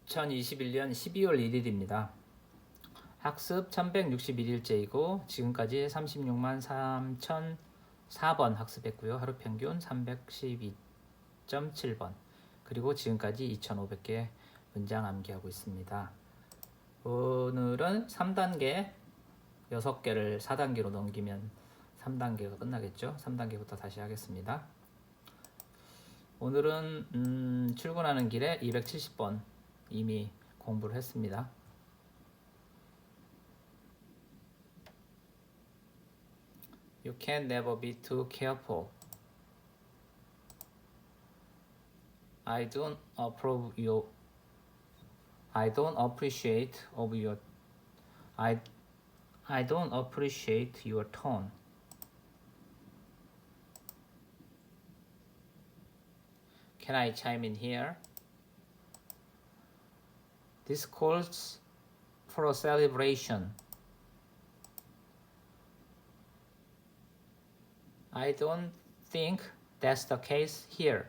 2021년 12월 1일입니다. 학습 1161일째이고 지금까지 36만 3004번 학습했고요. 하루 평균 312.7번 그리고 지금까지 2500개 문장 암기하고 있습니다. 오늘은 3단계 6개를 4단계로 넘기면 3단계가 끝나겠죠. 3단계부터 다시 하겠습니다. 오늘은 출근하는 길에 270번 이미 공부를 했습니다. You can never be too careful. I don't appreciate your tone. Can I chime in here? This calls for a celebration. I don't think that's the case here.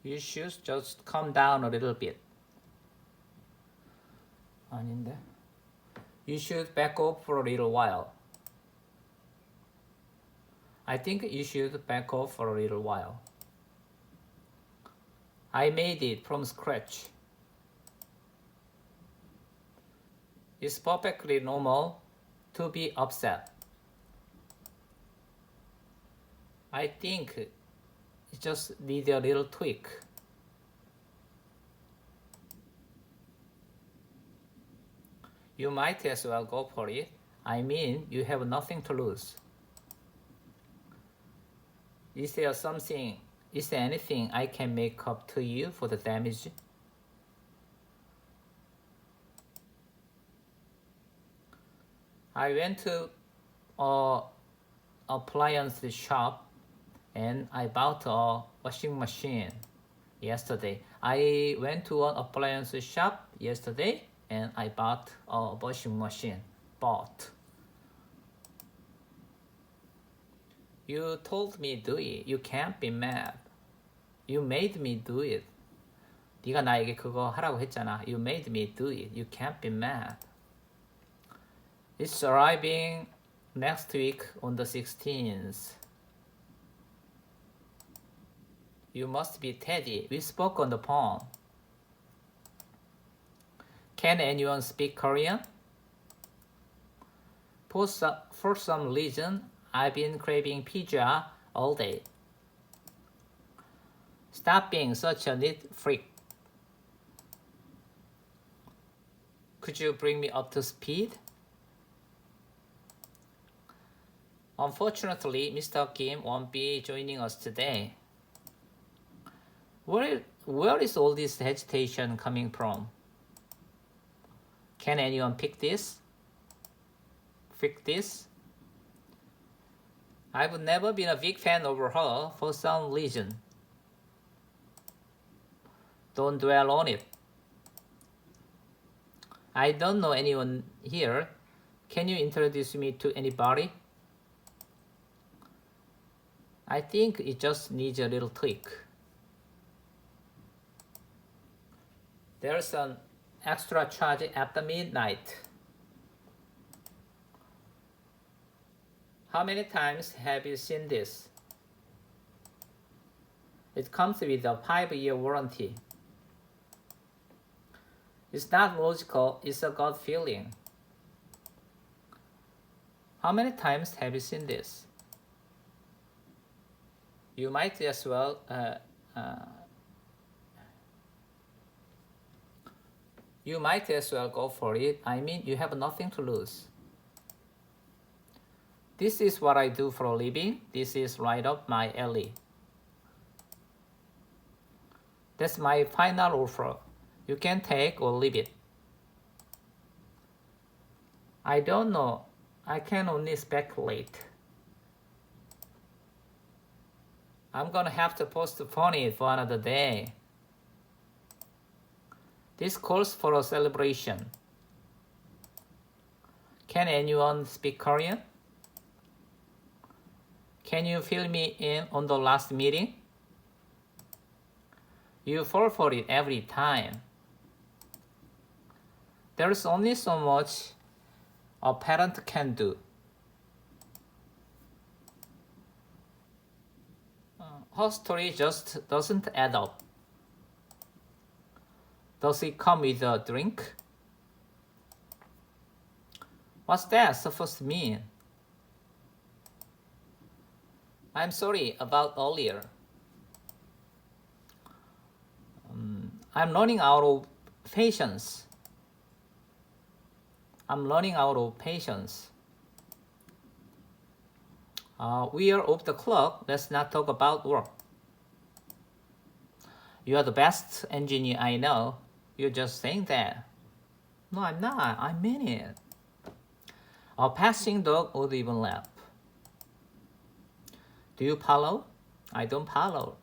You should just calm down a little bit. 아닌데. You should back off for a little while. I think you should back off for a little while. I made it from scratch. It's perfectly normal to be upset. I think it just needs a little tweak. You might as well go for it. I mean, you have nothing to lose. Is there anything I can make up to you for the damage? I went to an appliance shop and I bought a washing machine yesterday. I went to an appliance shop yesterday and I bought a washing machine. You told me do it. You can't be mad. You made me do it. 네가 나에게 그거 하라고 했잖아. You made me do it. You can't be mad. It's arriving next week on the 16th. You must be Teddy. We spoke on the phone. Can anyone speak Korean? For some reason, I've been craving pizza all day. Stop being such a neat freak. Could you bring me up to speed? Unfortunately, Mr. Kim won't be joining us today. Where is all this agitation coming from? Can anyone fix this? I've never been a big fan of her for some reason. Don't dwell on it. I don't know anyone here. Can you introduce me to anybody? I think it just needs a little tweak. There's an extra charge after midnight. How many times have you seen this? It comes with a 5-year warranty. It's not logical, it's a gut feeling. How many times have you seen this? You might as well go for it. I mean, you have nothing to lose. This is what I do for a living. This is right up my alley. That's my final offer. You can take or leave it. I don't know. I can only speculate. I'm gonna have to postpone it for another day. This calls for a celebration. Can anyone speak Korean? Can you fill me in on the last meeting? You fall for it every time. There's only so much a parent can do. Her story just doesn't add up. Does it come with a drink? What's that supposed to mean? I'm sorry about earlier. I'm running out of patience. I'm running out of patience. We are off the clock. Let's not talk about work. You are the best engineer I know. You're just saying that. No, I'm not. I mean it. A passing dog would even laugh. Do you follow? I don't follow.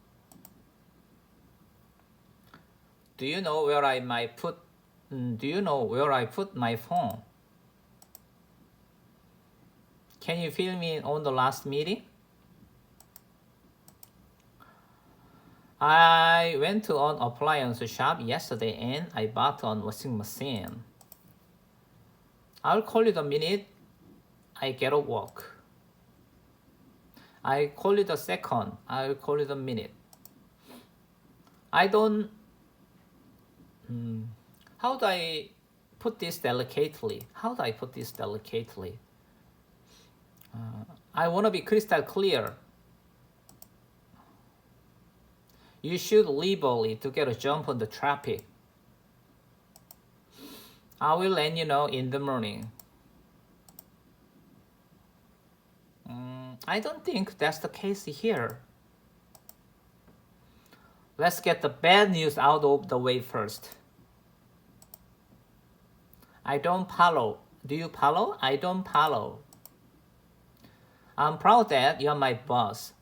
Do you know where I might put? Do you know where I put my phone? Can you fill me in on the last meeting? I went to an appliance shop yesterday and I bought a washing machine. I'll call you the minute I get off work. I call you the second. I'll call you the minute. I don't. How do I put this delicately? How do I put this delicately? I want to be crystal clear. You should leave early to get a jump on the traffic. I will let you know in the morning. I don't think that's the case here. Let's get the bad news out of the way first. I don't follow. Do you follow? I don't follow. I'm proud that you're my boss.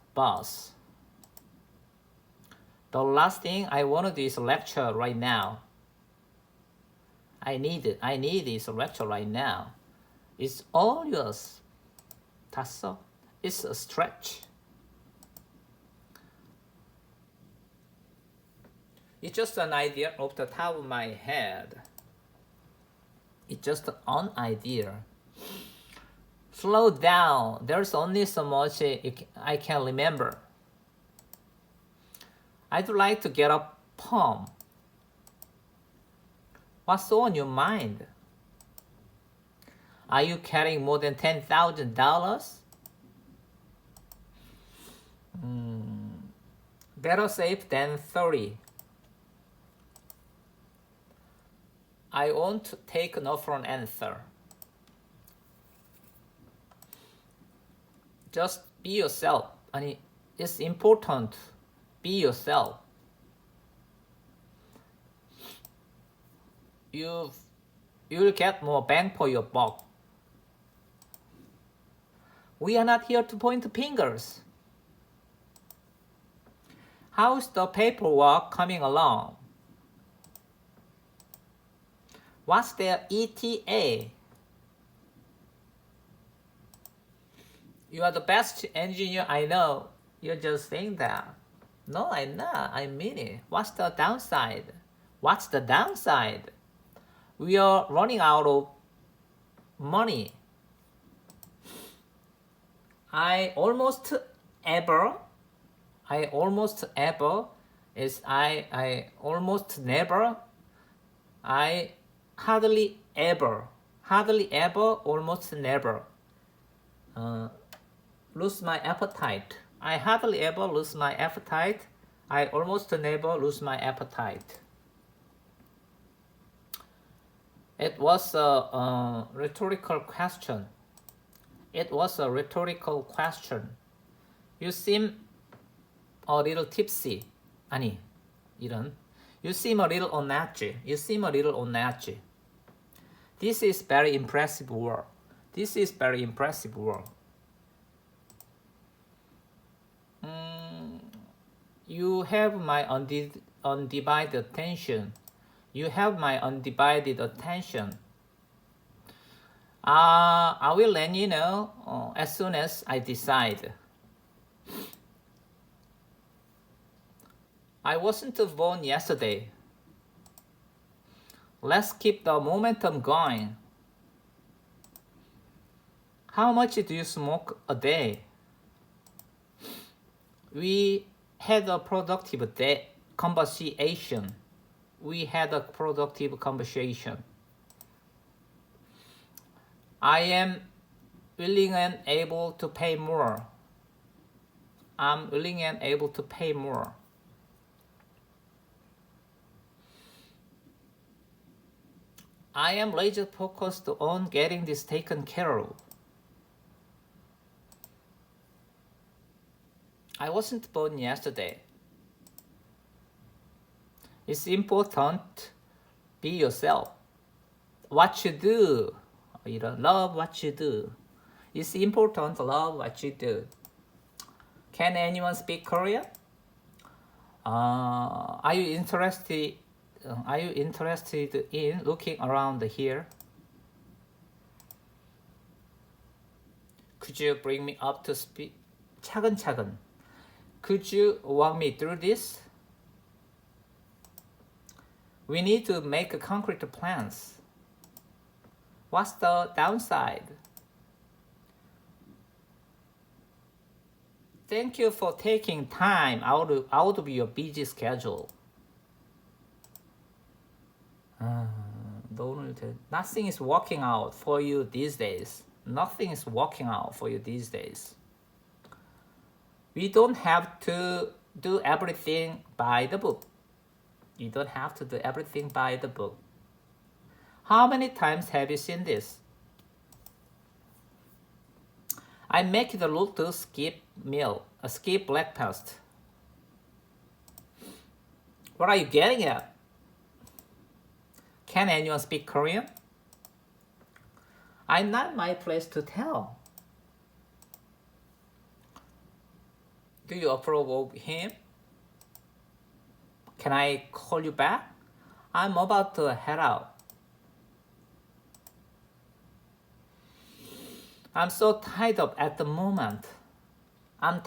The last thing I want to do is lecture right now. I need this lecture right now. It's all yours. 탔어? It's a stretch. It's just an idea off the top of my head. It's just an idea. Slow down. There's only so much I can remember. I'd like to get a poem. What's on your mind? Are you carrying more than $10,000? Better safe than 30. I won't take no for an answer. Just be yourself. 아니, it's important. Be yourself. You'll get more bang for your buck. We are not here to point fingers. How's the paperwork coming along? What's their ETA? You are the best engineer I know. You're just saying that. No, I'm not. I mean it. What's the downside? What's the downside? We are running out of money. I almost never is I almost never, I hardly ever, almost never lose my appetite. I hardly ever lose my appetite. I almost never lose my appetite. It was a rhetorical question. It was a rhetorical question. You seem a little tipsy. 아니, 이런. You seem a little on edge. You seem a little on edge. This is very impressive work. This is very impressive work. You have my undivided attention. You have my undivided attention. I will let you know as soon as I decide. I wasn't born yesterday. Let's keep the momentum going. How much do you smoke a day? We had a productive conversation. We had a productive conversation. I am willing and able to pay more. I'm willing and able to pay more. I am laser focused on getting this taken care of. I wasn't born yesterday. It's important be yourself. What you do. Love what you do. It's important to love what you do. Can anyone speak Korean? Are you interested in looking around here? Could you bring me up to speed? 차근차근. Could you walk me through this? We need to make concrete plans. What's the downside? Thank you for taking time out of your busy schedule. Nothing is working out for you these days. Nothing is working out for you these days. We don't have to do everything by the book. You don't have to do everything by the book. How many times have you seen this? I make the rule to skip breakfast. What are you getting at? Can anyone speak Korean? I'm not my place to tell. Do you approve of him? Can I call you back? I'm about to head out. I'm so tied up at the moment. I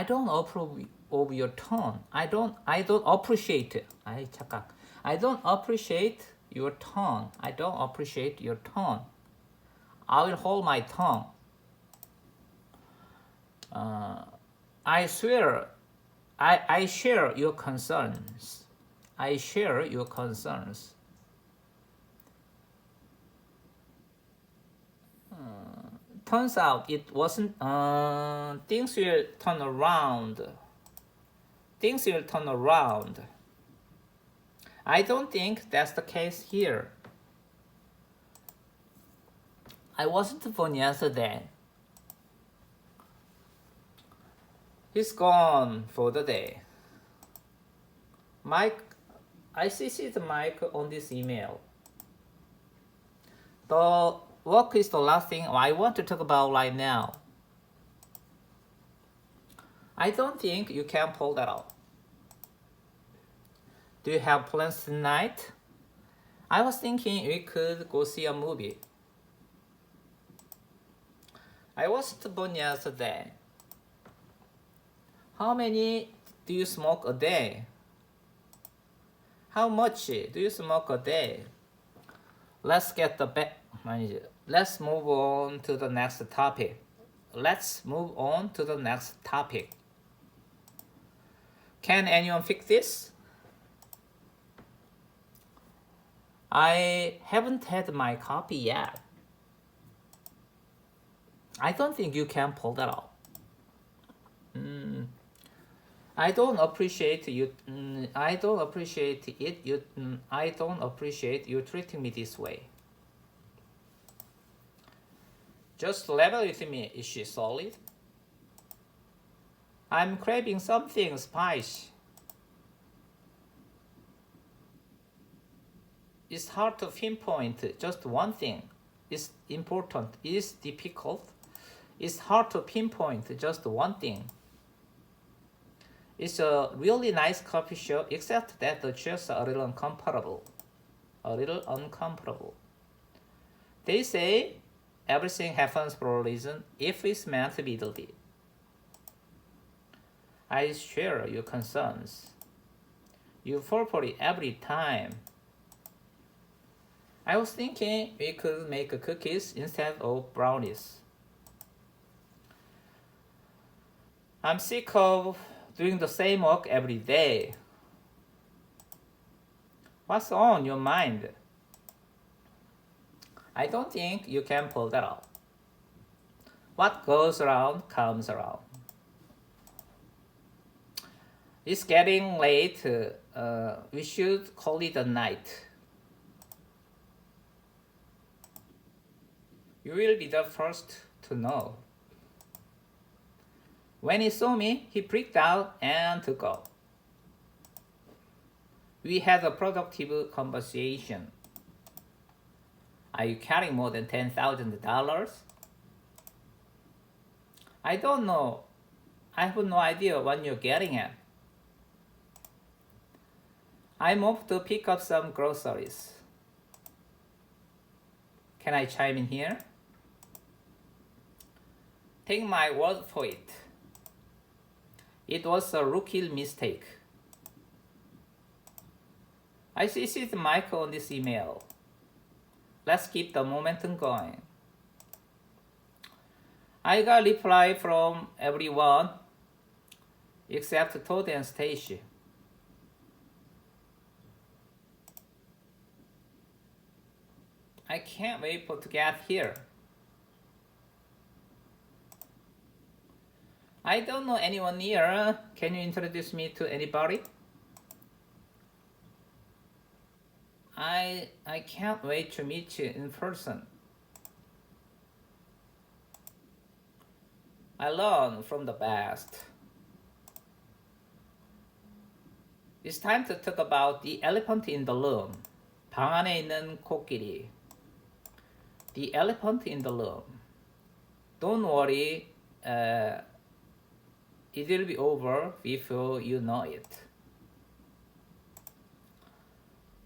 don't approve of your tone. I don't appreciate it. I don't appreciate your tone. I don't appreciate your tone. I will hold my tongue. I swear, I share your concerns. I share your concerns. Turns out it wasn't. Things will turn around. Things will turn around. I don't think that's the case here. I wasn't born yesterday. He's gone for the day. Mike, I CC'd Mike on this email. The work is the last thing I want to talk about right now. I don't think you can pull that off. Do you have plans tonight? I was thinking we could go see a movie. I wasn't born yesterday. How many do you smoke a day? How much do you smoke a day? Let's move on to the next topic. Can anyone fix this? I haven't had my copy yet. I don't think you can pull that off. I don't appreciate you. I don't appreciate it. I don't appreciate you treating me this way. Just level with me. Is she solid? I'm craving something spicy. It's hard to pinpoint just one thing. It's important. It's difficult. It's hard to pinpoint just one thing. It's a really nice coffee shop, except that the chairs are a little uncomfortable. They say everything happens for a reason if it's meant to be. I share your concerns. You fall for it every time. I was thinking we could make cookies instead of brownies. I'm sick of doing the same work every day. What's on your mind? I don't think you can pull that off. What goes around comes around. It's getting late. We should call it a night. You will be the first to know. When he saw me, he freaked out and took off. We had a productive conversation. Are you carrying more than $10,000? I don't know. I have no idea what you're getting at. I'm off to pick up some groceries. Can I chime in here? Take my word for it. It was a rookie mistake. I CC'd Mike on this email. Let's keep the momentum going. I got a reply from everyone except Todd and Stacy. I can't wait to get here. I don't know anyone here. Can you introduce me to anybody? I can't wait to meet you in person. I learn from the best. It's time to talk about the elephant in the room. 방 안에 있는 코끼리. The elephant in the room. Don't worry, it will be over before you know it.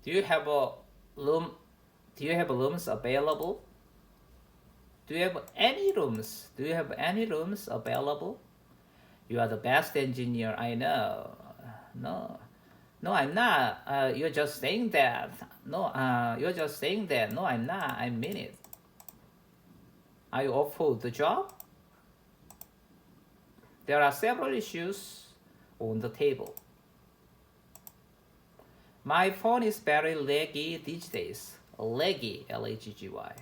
Do you have rooms available? Do you have any rooms? Do you have any rooms available? You are the best engineer I know. No, I'm not. You're just saying that. No, you're just saying that. No, I'm not. I mean it. Are you offered the job? There are several issues on the table. My phone is very laggy these days. Laggy, L-A-G-G-Y.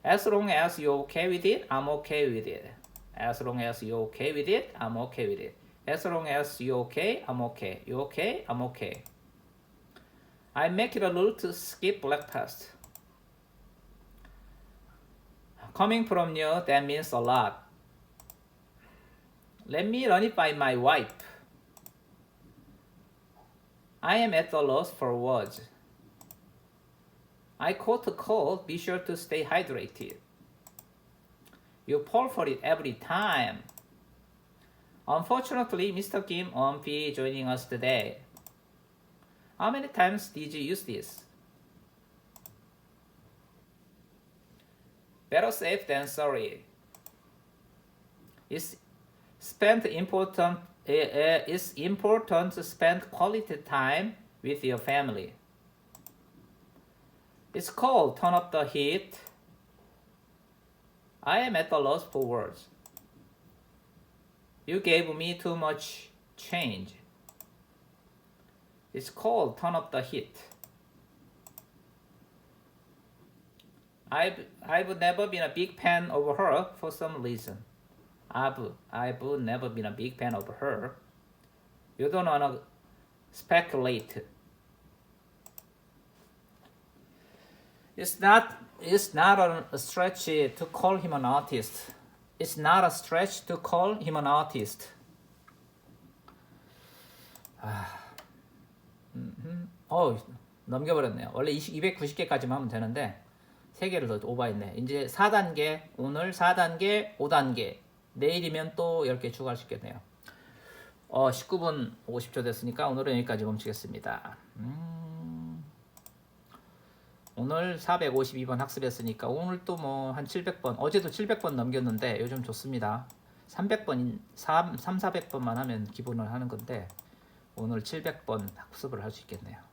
As long as you're okay with it, I'm okay with it. As long as you're okay with it, I'm okay with it. As long as you're okay, I'm okay. You okay? I'm okay. I make it a rule to skip breakfast. Coming from you, that means a lot. Let me run it by my wife. I am at a loss for words. I caught a cold. Be sure to stay hydrated. You fall for it every time. Unfortunately, Mr. Kim won't be joining us today. How many times did you use this? Better safe than sorry. It's important to spend quality time with your family. It's cold. Turn up the heat. I am at a loss for words. You gave me too much change. It's cold. Turn up the heat. I've never been a big fan of her for some reason. I've never been a big fan of her. You don't wanna speculate. It's not a stretch to call him an artist. It's not a stretch to call him an artist. 넘겨버렸네요. 원래 290개까지만 하면 되는데 3개를 더 오버했네. 이제 4단계, 오늘 4단계, 5단계. 내일이면 또 10개 추가시켰네요. 19분 50초 됐으니까 오늘은 여기까지 멈추겠습니다. 오늘 452번 학습했으니까 오늘 또 뭐 한 700번, 어제도 700번 넘겼는데 요즘 좋습니다. 300번, 400번만 하면 기본을 하는 건데 오늘 700번 학습을 할 수 있겠네요.